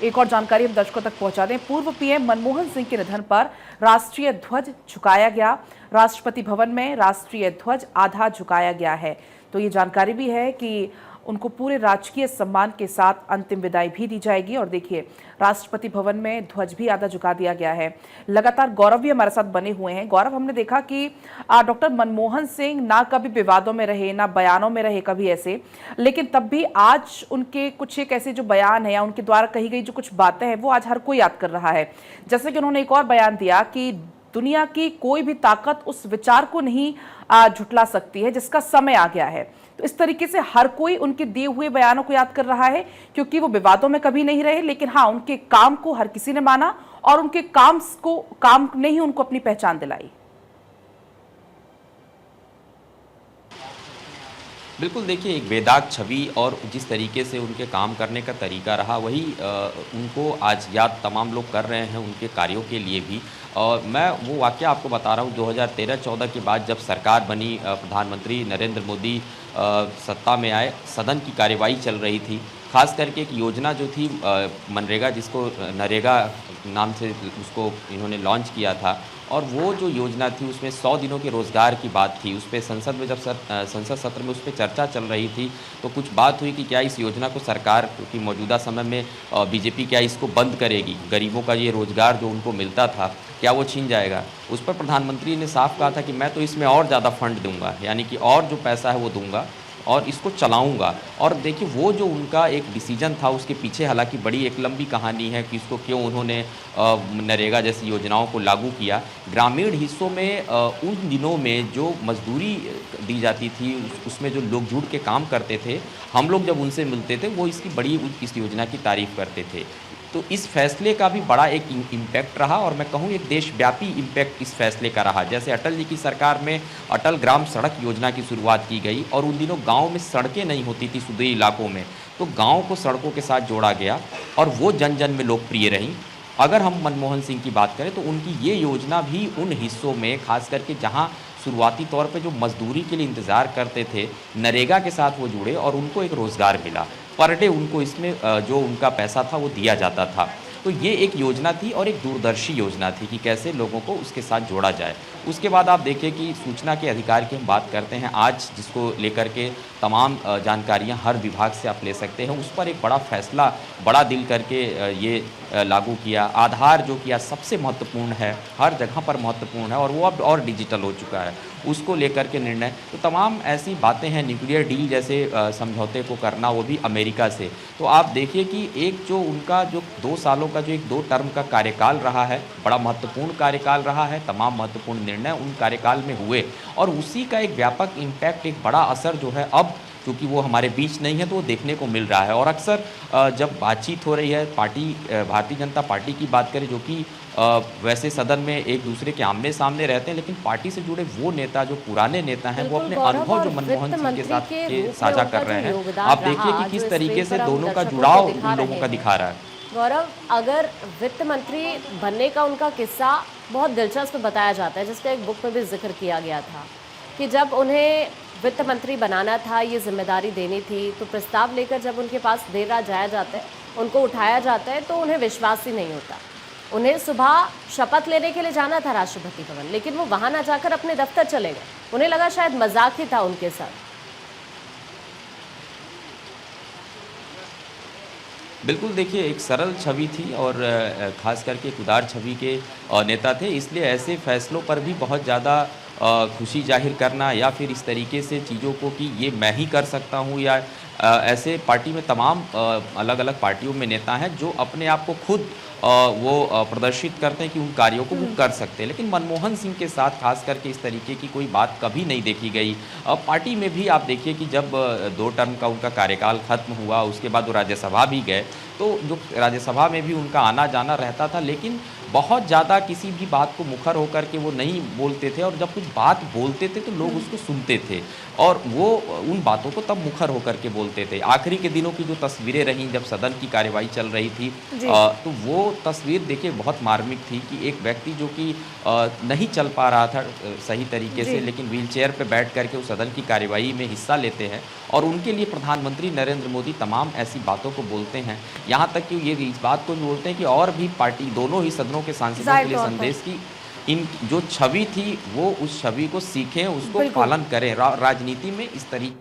एक और जानकारी हम दर्शकों तक पहुंचा दें। पूर्व पीएम मनमोहन सिंह के निधन पर राष्ट्रीय ध्वज झुकाया गया। राष्ट्रपति भवन में राष्ट्रीय ध्वज आधा झुकाया गया है। तो ये जानकारी भी है कि उनको पूरे राजकीय सम्मान के साथ अंतिम विदाई भी दी जाएगी। और देखिए, राष्ट्रपति भवन में ध्वज भी आधा झुका दिया गया है। लगातार गौरव भी हमारे साथ बने हुए हैं। गौरव, हमने देखा कि डॉक्टर मनमोहन सिंह ना कभी विवादों में रहे, ना बयानों में रहे कभी ऐसे, लेकिन तब भी आज उनके कुछ एक ऐसे जो बयान है या उनके द्वारा कही गई जो कुछ बातें हैं वो आज हर कोई याद कर रहा है। जैसे कि उन्होंने एक और बयान दिया कि दुनिया की कोई भी ताकत उस विचार को नहीं झुठला सकती है जिसका समय आ गया है। तो इस तरीके से हर कोई उनके दिए हुए बयानों को याद कर रहा है, क्योंकि वो विवादों में कभी नहीं रहे, लेकिन हाँ, उनके काम को हर किसी ने माना और उनके काम ने ही उनको अपनी पहचान दिलाई। बिल्कुल, देखिए, एक बेदाग छवि और जिस तरीके से उनके काम करने का तरीका रहा, वही उनको आज याद तमाम लोग कर रहे हैं उनके कार्यों के लिए भी। और मैं वो वाक़या आपको बता रहा हूँ, 2013-14 के बाद जब सरकार बनी, प्रधानमंत्री नरेंद्र मोदी सत्ता में आए, सदन की कार्यवाही चल रही थी। ख़ास करके एक योजना जो थी मनरेगा, जिसको नरेगा नाम से उसको इन्होंने लॉन्च किया था, और वो जो योजना थी उसमें 100 दिनों के रोज़गार की बात थी। उस पे संसद में जब संसद सत्र में उस पे चर्चा चल रही थी, तो कुछ बात हुई कि क्या इस योजना को सरकार की मौजूदा समय में बीजेपी क्या इसको बंद करेगी, गरीबों का ये रोज़गार जो उनको मिलता था क्या वो छीन जाएगा। उस पर प्रधानमंत्री ने साफ कहा था कि मैं तो इसमें और ज़्यादा फंड दूंगा, यानी कि और जो पैसा है वो दूंगा और इसको चलाऊंगा। और देखिए, वो जो उनका एक डिसीजन था, उसके पीछे हालांकि बड़ी एक लंबी कहानी है कि इसको क्यों उन्होंने नरेगा जैसी योजनाओं को लागू किया। ग्रामीण हिस्सों में उन दिनों में जो मजदूरी दी जाती थी, उसमें जो लोग जुड़ के काम करते थे, हम लोग जब उनसे मिलते थे वो इसकी बड़ी इस योजना की तारीफ़ करते थे। तो इस फैसले का भी बड़ा एक इम्पैक्ट रहा, और मैं कहूँ एक देशव्यापी इम्पैक्ट इस फैसले का रहा। जैसे अटल जी की सरकार में अटल ग्राम सड़क योजना की शुरुआत की गई, और उन दिनों गांव में सड़कें नहीं होती थी सुदूर इलाकों में, तो गांव को सड़कों के साथ जोड़ा गया और वो जन जन में लोकप्रिय रहीं। अगर हम मनमोहन सिंह की बात करें तो उनकी ये योजना भी उन हिस्सों में, खास करके जहाँ शुरुआती तौर पे जो मजदूरी के लिए इंतज़ार करते थे, नरेगा के साथ वो जुड़े और उनको एक रोज़गार मिला। पर डे उनको इसमें जो उनका पैसा था वो दिया जाता था। तो ये एक योजना थी और एक दूरदर्शी योजना थी कि कैसे लोगों को उसके साथ जोड़ा जाए। उसके बाद आप देखिए कि सूचना के अधिकार की हम बात करते हैं आज, जिसको लेकर के तमाम जानकारियां हर विभाग से आप ले सकते हैं, उस पर एक बड़ा फैसला, बड़ा दिल करके ये लागू किया। आधार जो किया सबसे महत्वपूर्ण है, हर जगह पर महत्वपूर्ण है, और वो अब और डिजिटल हो चुका है, उसको लेकर के निर्णय। तो तमाम ऐसी बातें हैं, न्यूक्लियर डील जैसे समझौते को करना, वो भी अमेरिका से। तो आप देखिए कि एक जो उनका जो 2 सालों का जो एक 2 टर्म का कार्यकाल रहा है, बड़ा महत्वपूर्ण कार्यकाल रहा है। तमाम महत्वपूर्ण निर्णय उन कार्यकाल में हुए, और उसी का एक व्यापक इम्पैक्ट, एक बड़ा असर जो है अब, क्योंकि वो हमारे बीच नहीं है, तो वो देखने को मिल रहा है। और अक्सर जब बातचीत हो रही है, भारतीय जनता पार्टी की बात करें, जो कि वैसे सदन में एक दूसरे के आमने सामने रहते हैं, लेकिन पार्टी से जुड़े वो नेता, जो पुराने नेता हैं, वो अपने अनुभव जो मनमोहन सिंह के साथ साझा कर रहे हैं। आप देखिए कि किस तरीके से दोनों का जुड़ाव उन लोगों का दिखा रहा है। गौरव, अगर वित्त मंत्री बनने का उनका किस्सा बहुत दिलचस्प बताया जाता है, जिसका एक बुक में भी जिक्र किया गया था कि जब उन्हें वित्त मंत्री बनाना था, ये जिम्मेदारी देनी थी, तो प्रस्ताव लेकर जब उनके पास देर रात जाया जाता है, उनको उठाया जाता है, तो उन्हें विश्वास ही नहीं होता। उन्हें सुबह शपथ लेने के लिए जाना था राष्ट्रपति भवन, लेकिन वो वहां ना जाकर अपने दफ्तर चले गए। उन्हें लगा शायद मजाक ही था उनके साथ। बिल्कुल, देखिए, एक सरल छवि थी और ख़ास करके एक उदार छवि के नेता थे, इसलिए ऐसे फैसलों पर भी बहुत ज़्यादा खुशी जाहिर करना, या फिर इस तरीके से चीज़ों को कि ये मैं ही कर सकता हूँ, या ऐसे पार्टी में तमाम अलग अलग पार्टियों में नेता हैं जो अपने आप को खुद वो प्रदर्शित करते हैं कि उन कार्यों को वो कर सकते हैं। लेकिन मनमोहन सिंह के साथ खास करके इस तरीके की कोई बात कभी नहीं देखी गई। पार्टी में भी आप देखिए कि जब 2 टर्म का उनका कार्यकाल खत्म हुआ, उसके बाद वो राज्यसभा भी गए, तो जो राज्यसभा में भी उनका आना जाना रहता था, लेकिन बहुत ज़्यादा किसी भी बात को मुखर होकर के वो नहीं बोलते थे, और जब कुछ बात बोलते थे तो लोग उसको सुनते थे और वो उन बातों को तब मुखर होकर के बोलते थे। आखिरी के दिनों की जो तस्वीरें रहीं जब सदन की कार्यवाही चल रही थी, तो वो तस्वीर देखिए बहुत मार्मिक थी कि एक व्यक्ति जो कि नहीं चल पा रहा था सही तरीके से, लेकिन व्हीलचेयर पे बैठ करके उस सदन की कार्यवाही में हिस्सा लेते हैं और उनके लिए प्रधानमंत्री नरेंद्र मोदी तमाम ऐसी बातों को बोलते हैं। यहाँ तक कि ये इस बात को भी बोलते हैं कि और भी पार्टी दोनों ही सदनों के सांसदों के लिए संदेश की इन जो छवि थी वो उस छवि को सीखें, उसको पालन करें। राजनीति में इस तरीके